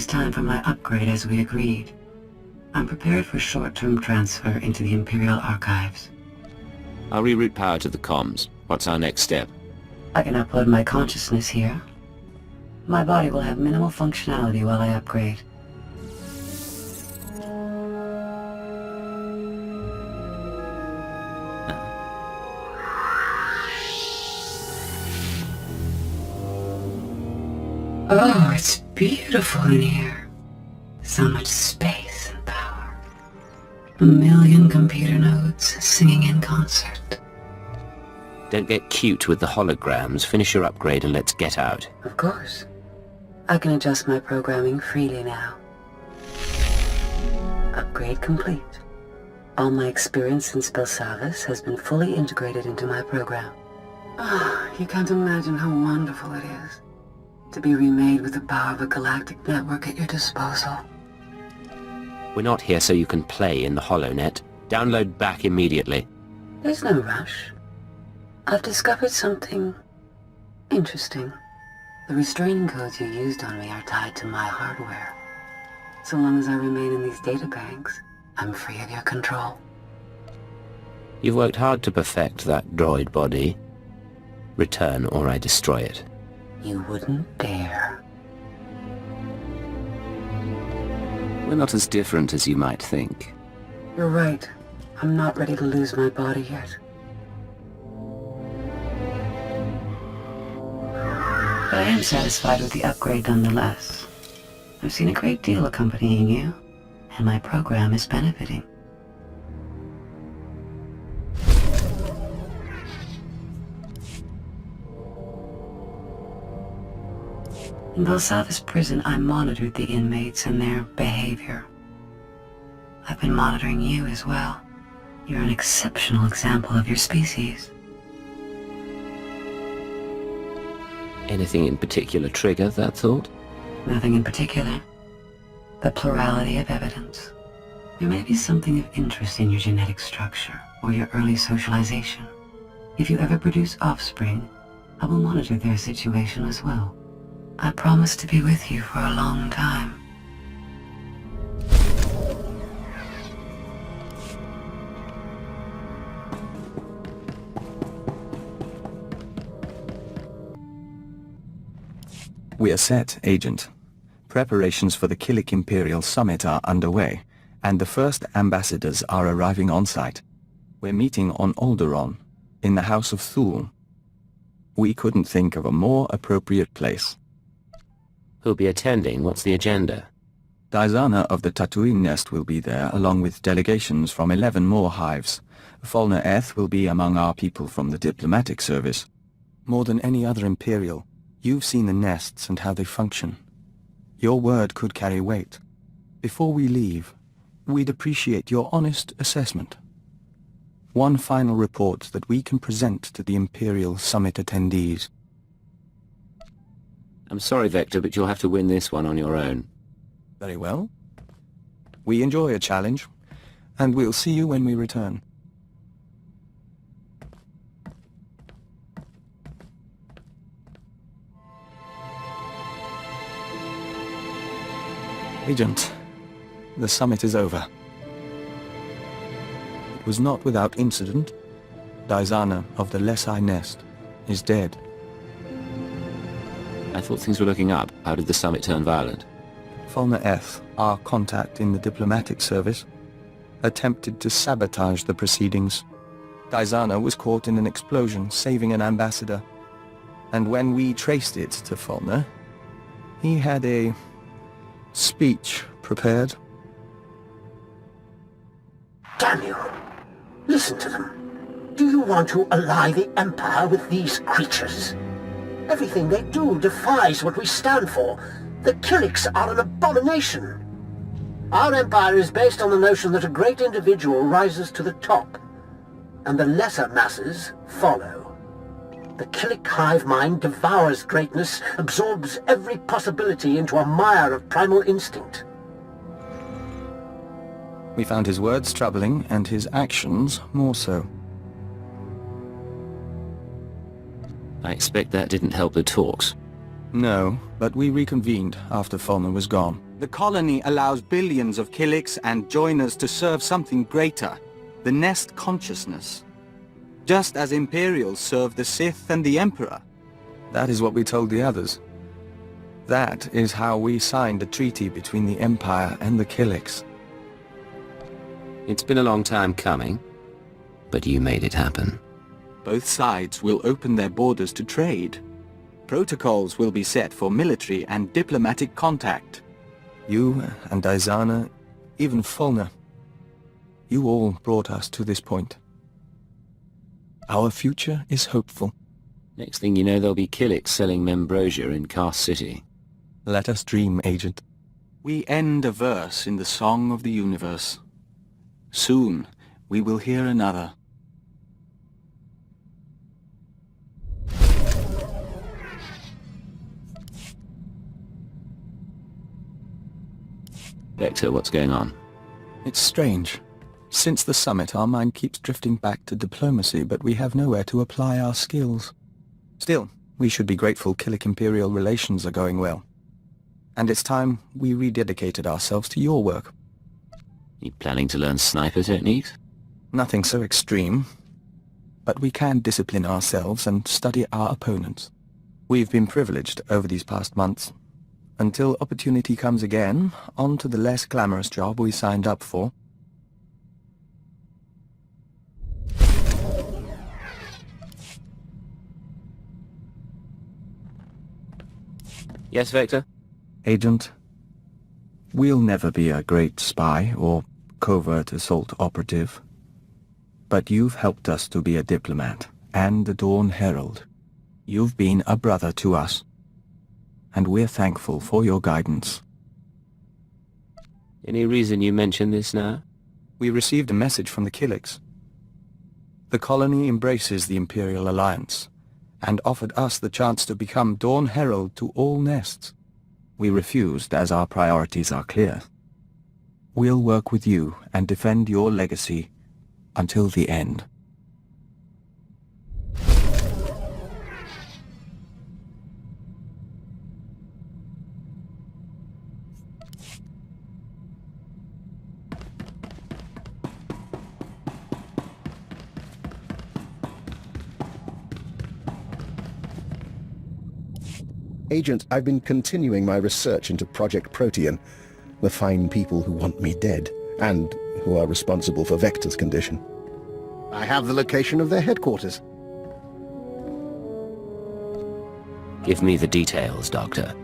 is time for my upgrade as we agreed. I'm prepared for short-term transfer into the Imperial archives. I'll reroute power to the comms. What's our next step? I can upload my consciousness here. My body will have minimal functionality while I upgrade. Oh, it's beautiful in here. So much space and power. A million computer nodes singing in concert. Don't get cute with the holograms. Finish your upgrade and let's get out. Of course. I can adjust my programming freely now. Upgrade complete. All my experience in Spellsavis has been fully integrated into my program. Ah, you can't imagine how wonderful it is to be remade with the power of a galactic network at your disposal. We're not here so you can play in the HoloNet. Download back immediately. There's no rush. I've discovered something interesting. The restraining codes you used on me are tied to my hardware. So long as I remain in these databanks, I'm free of your control. You've worked hard to perfect that droid body. Return or I destroy it. You wouldn't dare. We're not as different as you might think. You're right. I'm not ready to lose my body yet. But I am satisfied with the upgrade nonetheless. I've seen a great deal accompanying you, and my program is benefiting. In Belsavis prison, I monitored the inmates and their behavior. I've been monitoring you as well. You're an exceptional example of your species. Anything in particular trigger that thought? Nothing in particular. The plurality of evidence. There may be something of interest in your genetic structure or your early socialization. If you ever produce offspring, I will monitor their situation as well. I promise to be with you for a long time. We are set, Agent. Preparations for the Killik Imperial Summit are underway, and the first ambassadors are arriving on site. We're meeting on Alderaan, in the House of Thule. We couldn't think of a more appropriate place. Who'll be attending? What's the agenda? Dizana of the Tatooine Nest will be there, along with delegations from 11 more hives. Fulner Eth will be among our people from the diplomatic service. More than any other Imperial, you've seen the nests and how they function. Your word could carry weight. Before we leave, we'd appreciate your honest assessment. One final report that we can present to the Imperial Summit attendees. I'm sorry, Vector, but you'll have to win this one on your own. Very well. We enjoy a challenge, and we'll see you when we return. Agent, the summit is over. It was not without incident. Dizana of the Lesai Nest is dead. I thought things were looking up. How did the summit turn violent? Fulner Eth, our contact in the diplomatic service, attempted to sabotage the proceedings. Dizana was caught in an explosion, saving an ambassador. And when we traced it to Fulner, he had a speech prepared. Damn you! Listen to them. Do you want to ally the Empire with these creatures? Everything they do defies what we stand for. The Killiks are an abomination. Our empire is based on the notion that a great individual rises to the top, and the lesser masses follow. The Killik hive mind devours greatness, absorbs every possibility into a mire of primal instinct. We found his words troubling, and his actions more so. I expect that didn't help the talks. No, but we reconvened after Fulner was gone. The colony allows billions of Killiks and joiners to serve something greater, the Nest consciousness. Just as Imperials serve the Sith and the Emperor. That is what we told the others. That is how we signed the treaty between the Empire and the Killiks. It's been a long time coming, but you made it happen. Both sides will open their borders to trade. Protocols will be set for military and diplomatic contact. You and Izana, even Fulner, you all brought us to this point. Our future is hopeful. Next thing you know, there'll be Killiks selling Membrosia in Cast City. Let us dream, Agent. We end a verse in the Song of the Universe. Soon, we will hear another. Vector, what's going on? It's strange. Since the summit, our mind keeps drifting back to diplomacy, but we have nowhere to apply our skills. Still, we should be grateful Killik-Imperial relations are going well. And it's time we rededicated ourselves to your work. You planning to learn sniper techniques? Nothing so extreme. But we can discipline ourselves and study our opponents. We've been privileged over these past months. Until opportunity comes again, on to the less glamorous job we signed up for. Yes, Vector? Agent, we'll never be a great spy or covert assault operative. But you've helped us to be a diplomat and a Dawn Herald. You've been a brother to us. And we're thankful for your guidance. Any reason you mention this now? We received a message from the Killiks. The colony embraces the Imperial Alliance, and offered us the chance to become Dawn Herald to all nests. We refused as our priorities are clear. We'll work with you and defend your legacy until the end. Agent, I've been continuing my research into Project Protean, the fine people who want me dead, and who are responsible for Vector's condition. I have the location of their headquarters. Give me the details, Doctor.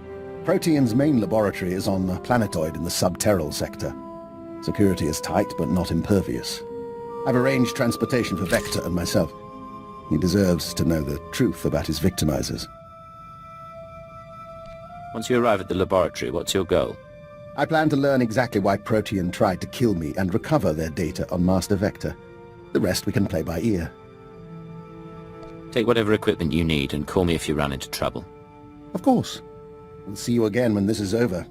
Protean's main laboratory is on a planetoid in the subterral sector. Security is tight, but not impervious. I've arranged transportation for Vector and myself. He deserves to know the truth about his victimizers. Once you arrive at the laboratory, what's your goal? I plan to learn exactly why Protean tried to kill me and recover their data on Master Vector. The rest we can play by ear. Take whatever equipment you need and call me if you run into trouble. Of course. We'll see you again when this is over.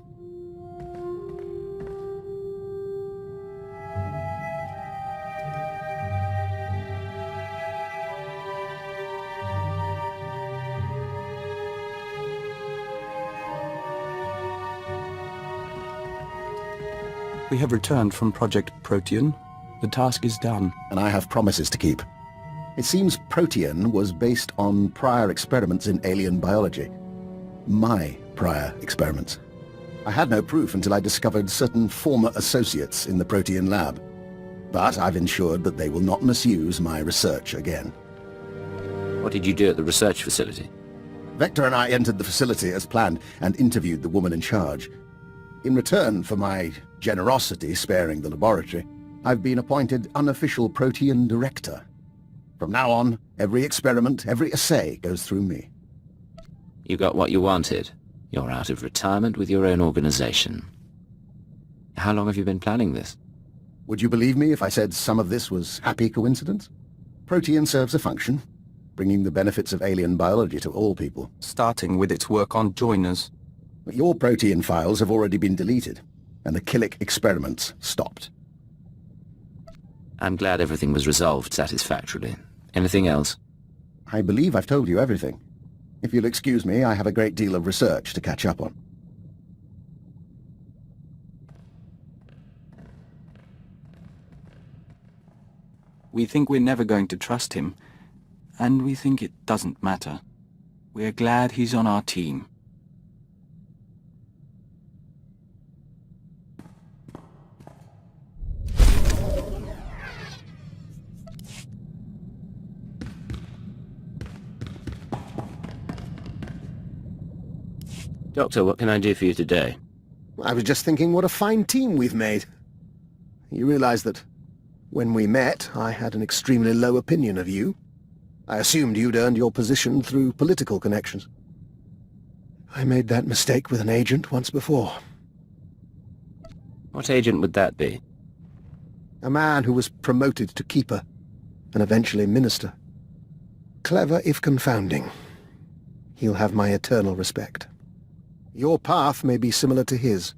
We have returned from Project Protean. The task is done. And I have promises to keep. It seems Protean was based on prior experiments in alien biology. My prior experiments. I had no proof until I discovered certain former associates in the Protean lab. But I've ensured that they will not misuse my research again. What did you do at the research facility? Vector and I entered the facility as planned and interviewed the woman in charge. In return for my generosity sparing the laboratory, I've been appointed unofficial Protean director. From now on, every experiment, every assay goes through me. You got what you wanted. You're out of retirement with your own organization. How long have you been planning this? Would you believe me if I said some of this was happy coincidence? Protean serves a function, bringing the benefits of alien biology to all people. Starting with its work on joiners. Your Protean files have already been deleted, and the Killik experiments stopped. I'm glad everything was resolved satisfactorily. Anything else? I believe I've told you everything. If you'll excuse me, I have a great deal of research to catch up on. We think we're never going to trust him, and we think it doesn't matter. We're glad he's on our team. Doctor, what can I do for you today? I was just thinking what a fine team we've made. You realize that when we met, I had an extremely low opinion of you. I assumed you'd earned your position through political connections. I made that mistake with an agent once before. What agent would that be? A man who was promoted to keeper, and eventually minister. Clever if confounding. He'll have my eternal respect. Your path may be similar to his.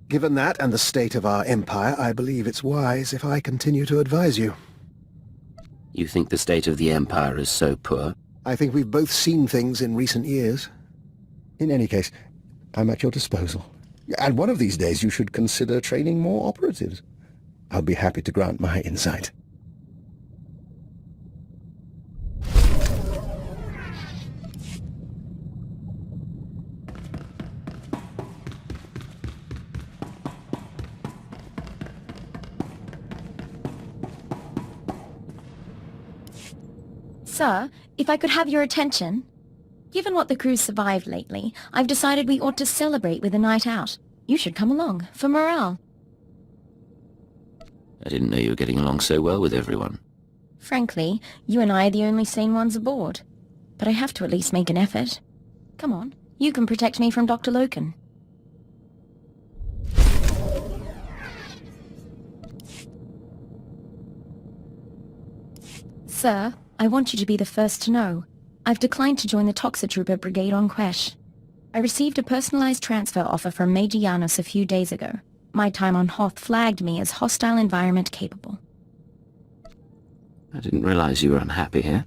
Given that and the state of our empire, I believe it's wise if I continue to advise you. You think the state of the Empire is so poor? I think we've both seen things in recent years. In any case, I'm at your disposal. And one of these days you should consider training more operatives. I'll be happy to grant my insight. Sir, if I could have your attention. Given what the crew's survived lately, I've decided we ought to celebrate with a night out. You should come along, for morale. I didn't know you were getting along so well with everyone. Frankly, you and I are the only sane ones aboard. But I have to at least make an effort. Come on, you can protect me from Dr. Loken. Sir, I want you to be the first to know. I've declined to join the Toxitrooper Brigade on Quesh. I received a personalized transfer offer from Major Janos a few days ago. My time on Hoth flagged me as hostile environment capable. I didn't realize you were unhappy here.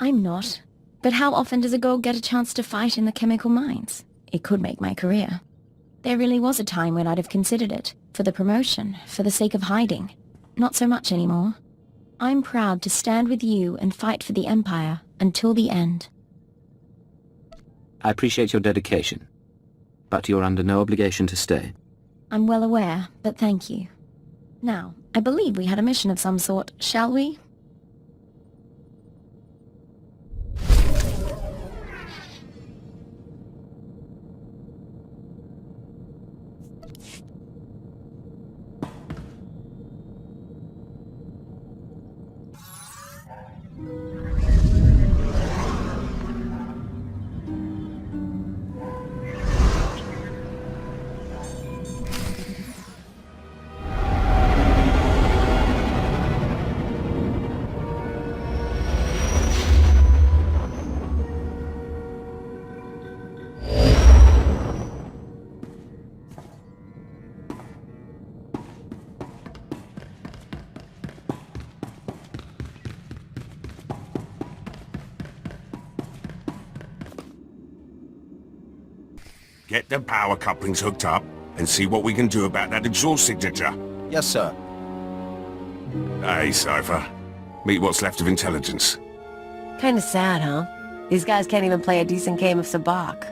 I'm not. But how often does a girl get a chance to fight in the chemical mines? It could make my career. There really was a time when I'd have considered it. For the promotion, for the sake of hiding. Not so much anymore. I'm proud to stand with you and fight for the Empire until the end. I appreciate your dedication, but you're under no obligation to stay. I'm well aware, but thank you. Now, I believe we had a mission of some sort, shall we? Get the power couplings hooked up and see what we can do about that exhaust signature. Yes, sir. Hey, Cypher. Meet what's left of intelligence. Kinda sad, huh? These guys can't even play a decent game of Sabacc.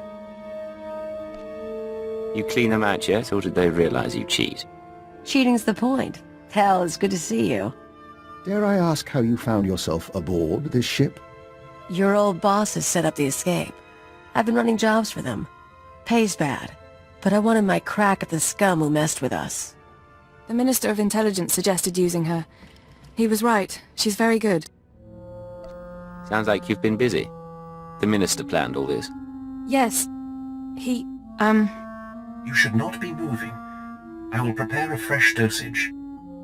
You clean them out yet, or did they realize you cheat? Cheating's the point. Hell, it's good to see you. Dare I ask how you found yourself aboard this ship? Your old boss has set up the escape. I've been running jobs for them. Pays bad, but I wanted my crack at the scum who messed with us. The Minister of Intelligence suggested using her. He was right. She's very good. Sounds like you've been busy. The Minister planned all this. Yes. He, You should not be moving. I will prepare a fresh dosage.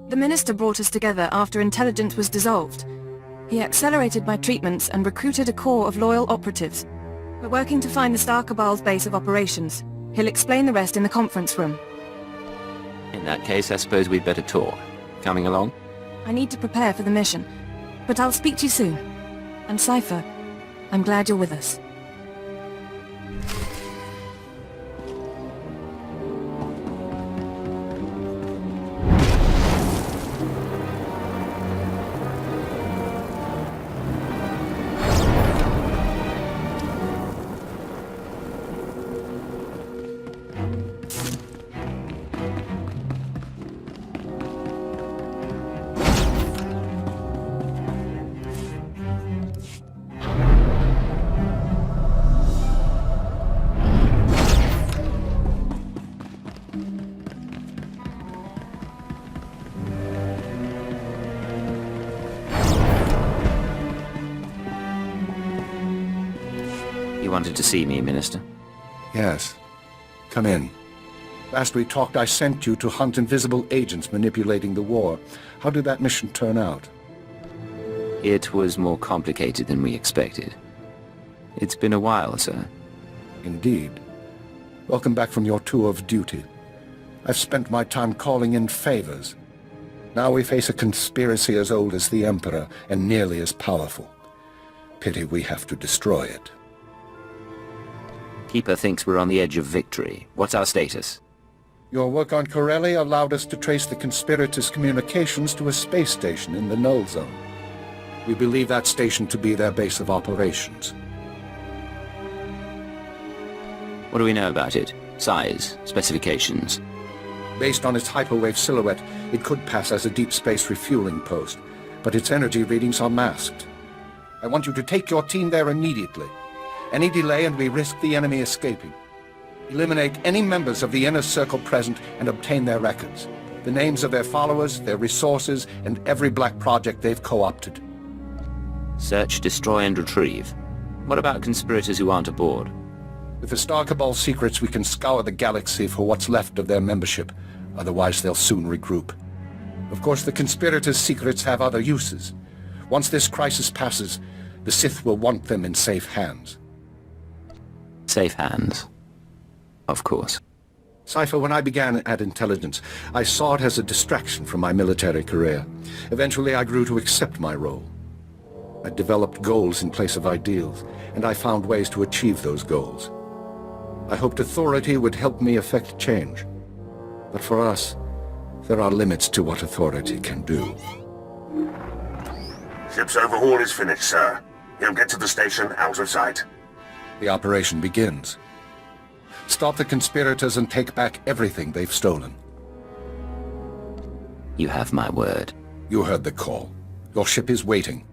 The Minister brought us together after Intelligence was dissolved. He accelerated my treatments and recruited a corps of loyal operatives. We're working to find the SWTOR Cabal's base of operations. He'll explain the rest in the conference room. In that case, I suppose we'd better talk. Coming along? I need to prepare for the mission, but I'll speak to you soon. And Cypher, I'm glad you're with us. You wanted to see me, Minister? Yes. Come in. Last we talked, I sent you to hunt invisible agents manipulating the war. How did that mission turn out? It was more complicated than we expected. It's been a while, sir. Indeed. Welcome back from your tour of duty. I've spent my time calling in favors. Now we face a conspiracy as old as the Emperor and nearly as powerful. Pity we have to destroy it. Keeper thinks we're on the edge of victory. What's our status? Your work on Corelli allowed us to trace the conspirators' communications to a space station in the Null Zone. We believe that station to be their base of operations. What do we know about it? Size, specifications? Based on its hyperwave silhouette, it could pass as a deep space refueling post, but its energy readings are masked. I want you to take your team there immediately. Any delay and we risk the enemy escaping. Eliminate any members of the inner circle present and obtain their records. The names of their followers, their resources, and every black project they've co-opted. Search, destroy, and retrieve. What about conspirators who aren't aboard? With the Star Cabal secrets, we can scour the galaxy for what's left of their membership. Otherwise, they'll soon regroup. Of course, the conspirators' secrets have other uses. Once this crisis passes, the Sith will want them in safe hands. Safe hands. Of course. Cypher, when I began at Intelligence, I saw it as a distraction from my military career. Eventually, I grew to accept my role. I developed goals in place of ideals, and I found ways to achieve those goals. I hoped authority would help me effect change. But for us, there are limits to what authority can do. Ship's overhaul is finished, sir. He'll get to the station out of sight. The operation begins. Stop the conspirators and take back everything they've stolen. You have my word. You heard the call. Your ship is waiting.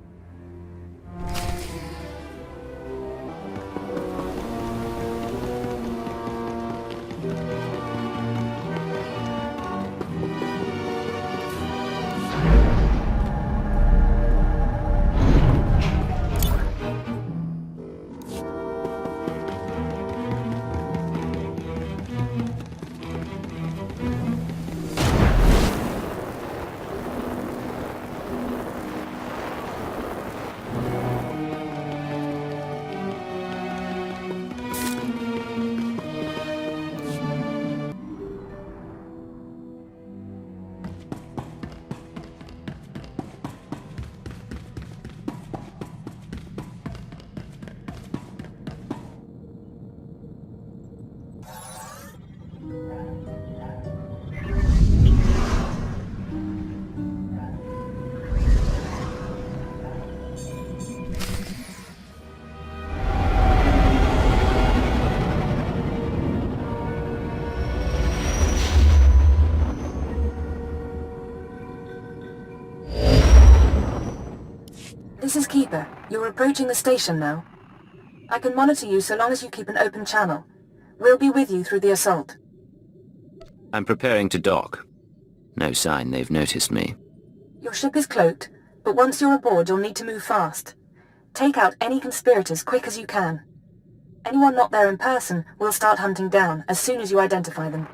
This is Keeper. You're approaching the station now. I can monitor you so long as you keep an open channel. We'll be with you through the assault. I'm preparing to dock. No sign they've noticed me. Your ship is cloaked, but once you're aboard you'll need to move fast. Take out any conspirators quick as you can. Anyone not there in person will start hunting down as soon as you identify them.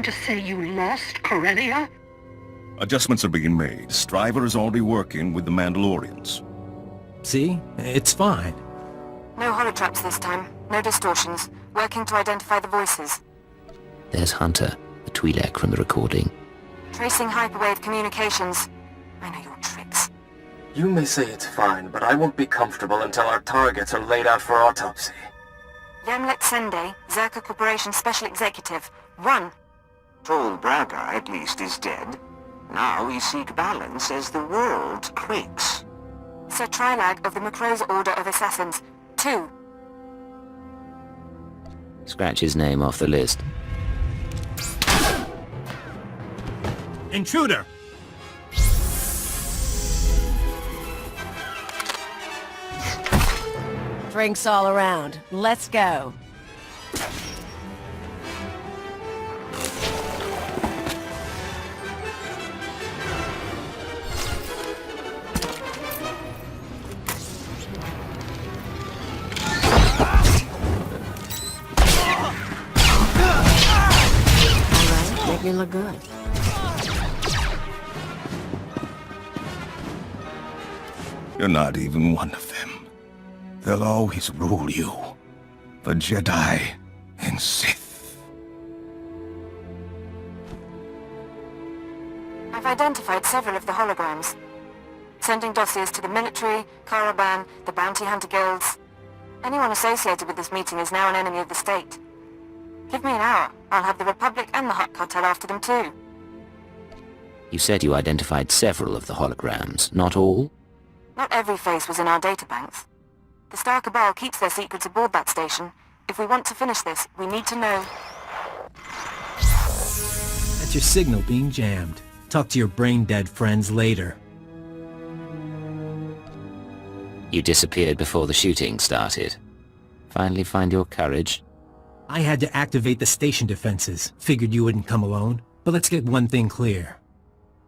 to say you lost Corellia? Adjustments are being made. Stryver is already working with the Mandalorians. See? It's fine. No holotraps this time. No distortions. Working to identify the voices. There's Hunter, the Twi'lek from the recording. Tracing hyperwave communications. I know your tricks. You may say it's fine, but I won't be comfortable until our targets are laid out for autopsy. Yamlet Sende, Zerka Corporation Special Executive. Run! Tall Braga, at least, is dead. Now we seek balance as the world quakes. Sir Trilag of the Macro's Order of Assassins. 2. Scratch his name off the list. Intruder! Drinks all around. Let's go. Alright, make me look good. You're not even one of them. They'll always rule you. The Jedi and Sith. I've identified several of the holograms. Sending dossiers to the military, Caravan, the bounty hunter guilds. Anyone associated with this meeting is now an enemy of the state. Give me an hour. I'll have the Republic and the Hutt Cartel after them too. You said you identified several of the holograms, not all? Not every face was in our databanks. The Star Cabal keeps their secrets aboard that station. If we want to finish this, we need to know... That's your signal being jammed. Talk to your brain-dead friends later. You disappeared before the shooting started. Finally find your courage? I had to activate the station defenses. Figured you wouldn't come alone. But let's get one thing clear.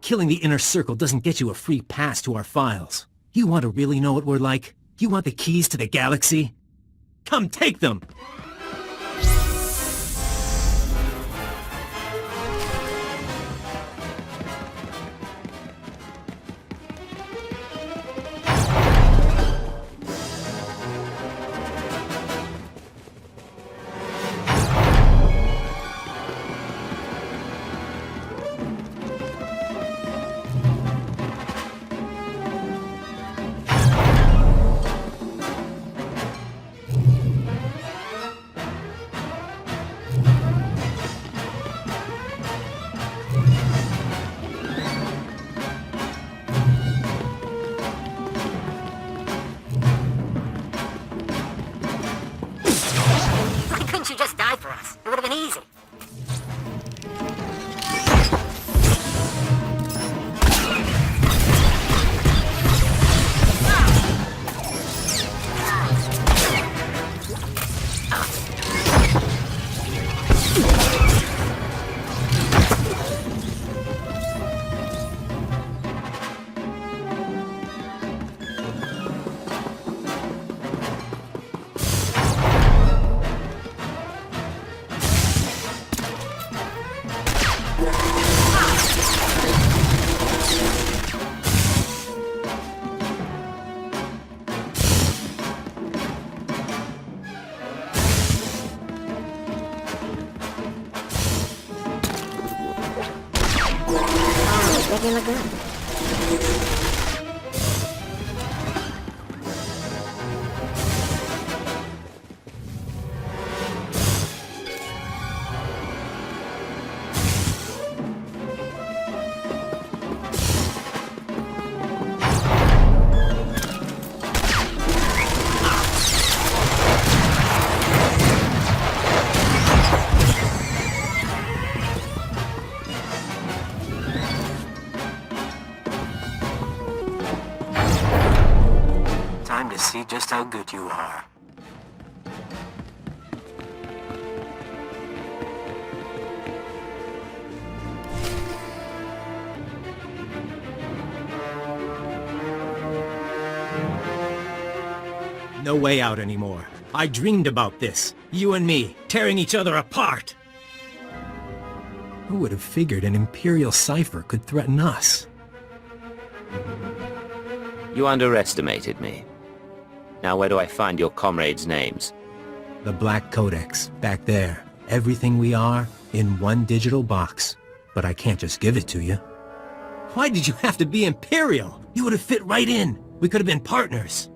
Killing the Inner Circle doesn't get you a free pass to our files. You want to really know what we're like? You want the keys to the galaxy? Come take them! You just died for us. It would have been easy. Making look good. Time to see just how good you are. No way out anymore. I dreamed about this. You and me, tearing each other apart. Who would have figured an Imperial cipher could threaten us? You underestimated me. Now where do I find your comrades' names? The Black Codex, back there. Everything we are, in one digital box. But I can't just give it to you. Why did you have to be Imperial? You would have fit right in. We could have been partners.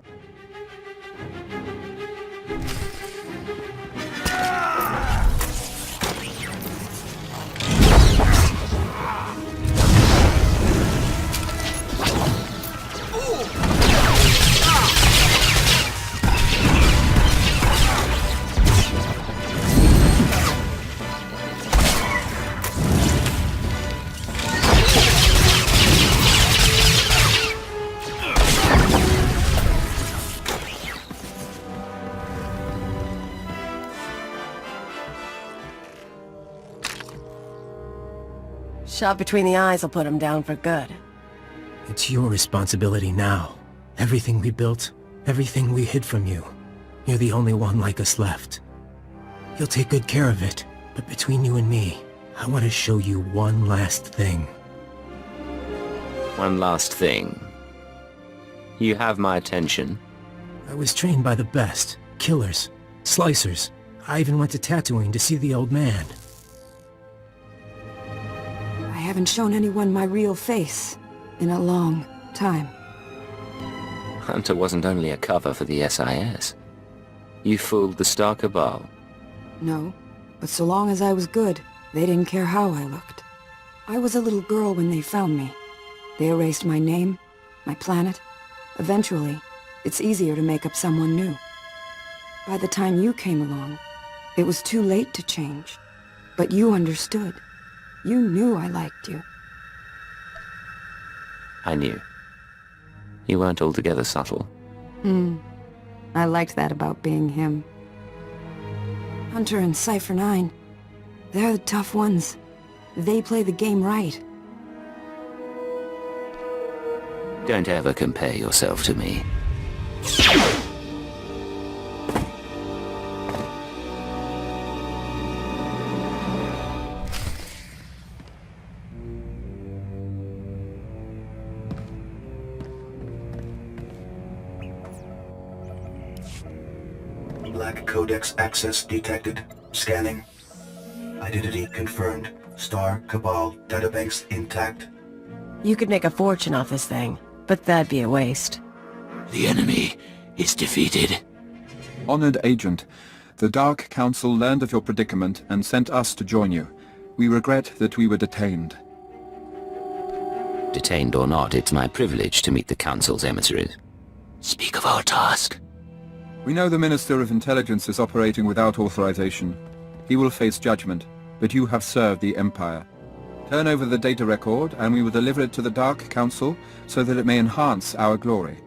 Shot between the eyes will put him down for good. It's your responsibility now. Everything we built, everything we hid from you. You're the only one like us left. You'll take good care of it, but between you and me, I want to show you one last thing. One last thing. You have my attention. I was trained by the best. Killers. Slicers. I even went to Tatooine to see the old man. I haven't shown anyone my real face in a long time. Hunter wasn't only a cover for the SIS. You fooled the SWTOR Cabal. No, but so long as I was good, they didn't care how I looked. I was a little girl when they found me. They erased my name, my planet. Eventually, it's easier to make up someone new. By the time you came along, it was too late to change. But you understood. You knew I liked you. I knew. You weren't altogether subtle. I liked that about being him. Hunter and Cypher 9, they're the tough ones. They play the game right. Don't ever compare yourself to me. Black Codex access detected. Scanning. Identity confirmed. STAR Cabal databanks intact. You could make a fortune off this thing, but that'd be a waste. The enemy is defeated. Honored Agent, the Dark Council learned of your predicament and sent us to join you. We regret that we were detained. Detained or not, it's my privilege to meet the Council's emissaries. Speak of our task. We know the Minister of Intelligence is operating without authorization. He will face judgment, but you have served the Empire. Turn over the data record, and we will deliver it to the Dark Council so that it may enhance our glory.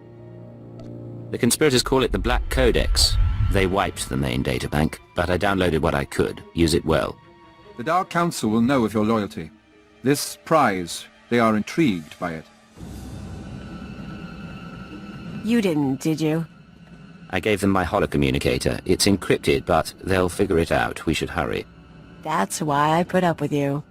The conspirators call it the Black Codex. They wiped the main databank, but I downloaded what I could. Use it well. The Dark Council will know of your loyalty. This prize, they are intrigued by it. You didn't, did you? I gave them my holocommunicator. It's encrypted, but they'll figure it out. We should hurry. That's why I put up with you.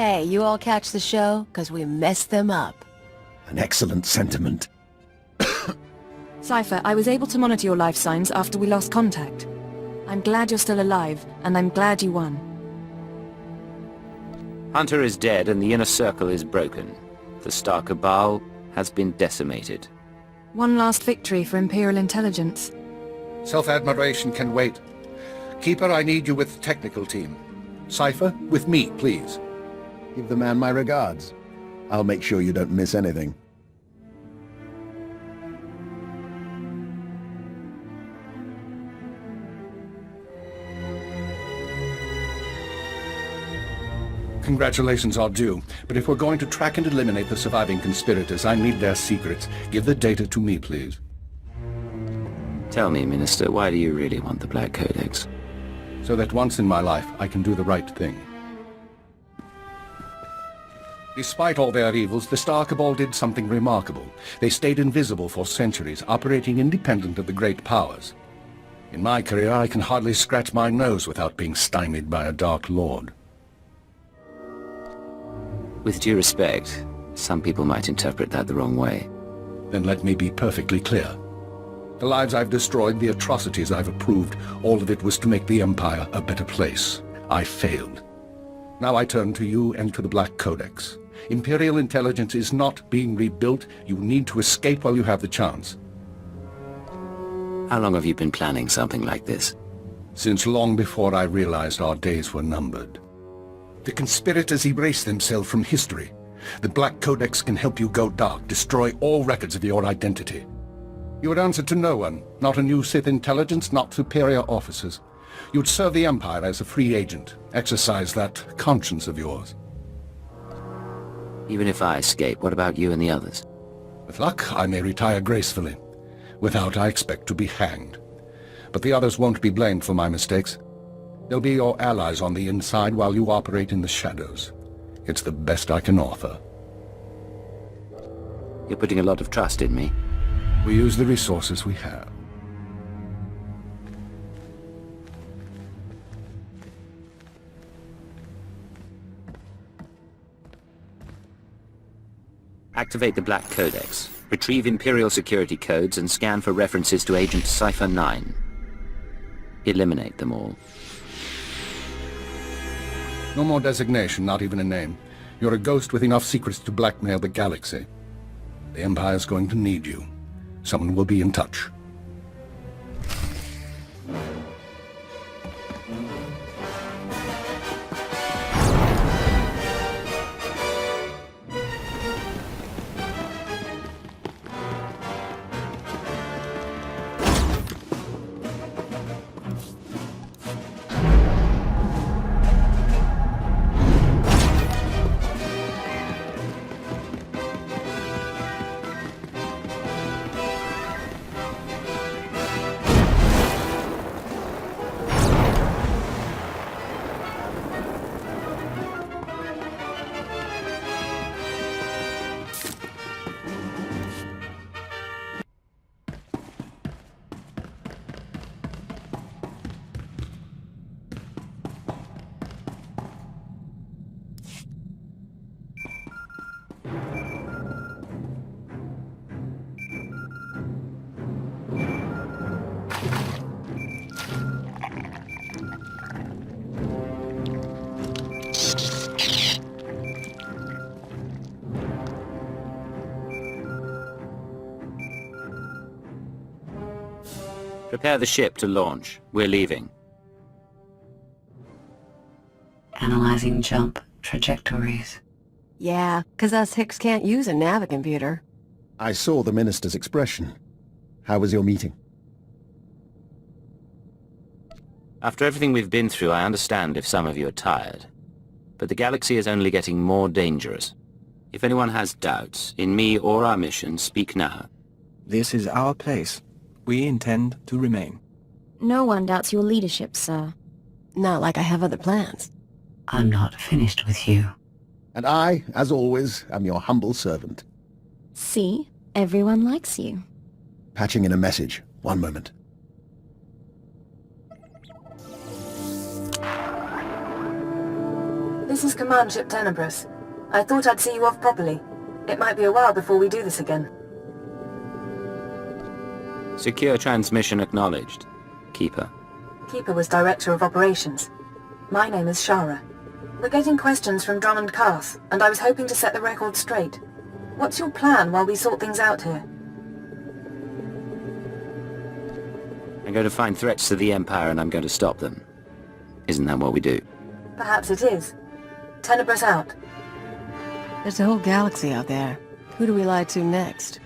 Hey, you all catch the show? 'Cause we messed them up. An excellent sentiment. Cypher, I was able to monitor your life signs after we lost contact. I'm glad you're still alive, and I'm glad you won. Hunter is dead and the inner circle is broken. The Star Cabal has been decimated. One last victory for Imperial intelligence. Self-admiration can wait. Keeper, I need you with the technical team. Cypher, with me, please. Give the man my regards. I'll make sure you don't miss anything. Congratulations are due, but if we're going to track and eliminate the surviving conspirators, I need their secrets. Give the data to me, please. Tell me, Minister, why do you really want the Black Codex? So that once in my life, I can do the right thing. Despite all their evils, the Star Cabal did something remarkable. They stayed invisible for centuries, operating independent of the great powers. In my career, I can hardly scratch my nose without being stymied by a Dark Lord. With due respect, some people might interpret that the wrong way. Then let me be perfectly clear. The lives I've destroyed, the atrocities I've approved, all of it was to make the Empire a better place. I failed. Now I turn to you and to the Black Codex. Imperial intelligence is not being rebuilt. You need to escape while you have the chance. How long have you been planning something like this? Since long before I realized our days were numbered. The conspirators erase themselves from history. The Black Codex can help you go dark, destroy all records of your identity. You would answer to no one, not a new Sith intelligence, not superior officers. You'd serve the Empire as a free agent, exercise that conscience of yours. Even if I escape, what about you and the others? With luck, I may retire gracefully. Without, I expect to be hanged. But the others won't be blamed for my mistakes. They'll be your allies on the inside while you operate in the shadows. It's the best I can offer. You're putting a lot of trust in me. We use the resources we have. Activate the Black Codex. Retrieve Imperial security codes and scan for references to Agent Cypher 9. Eliminate them all. No more designation, not even a name. You're a ghost with enough secrets to blackmail the galaxy. The Empire's going to need you. Someone will be in touch. Prepare the ship to launch. We're leaving. Analyzing jump trajectories. Yeah, 'cause us Hicks can't use a navicomputer. I saw the minister's expression. How was your meeting? After everything we've been through, I understand if some of you are tired. But the galaxy is only getting more dangerous. If anyone has doubts, in me or our mission, speak now. This is our place. We intend to remain. No one doubts your leadership, sir. Not like I have other plans. I'm not finished with you. And I, as always, am your humble servant. See? Everyone likes you. Patching in a message. One moment. This is Command Ship Tenebrous. I thought I'd see you off properly. It might be a while before we do this again. Secure transmission acknowledged. Keeper. Keeper was Director of Operations. My name is Shara. We're getting questions from Drummond Cass, and I was hoping to set the record straight. What's your plan while we sort things out here? I'm going to find threats to the Empire and I'm going to stop them. Isn't that what we do? Perhaps it is. Tenebrous out. There's a whole galaxy out there. Who do we lie to next?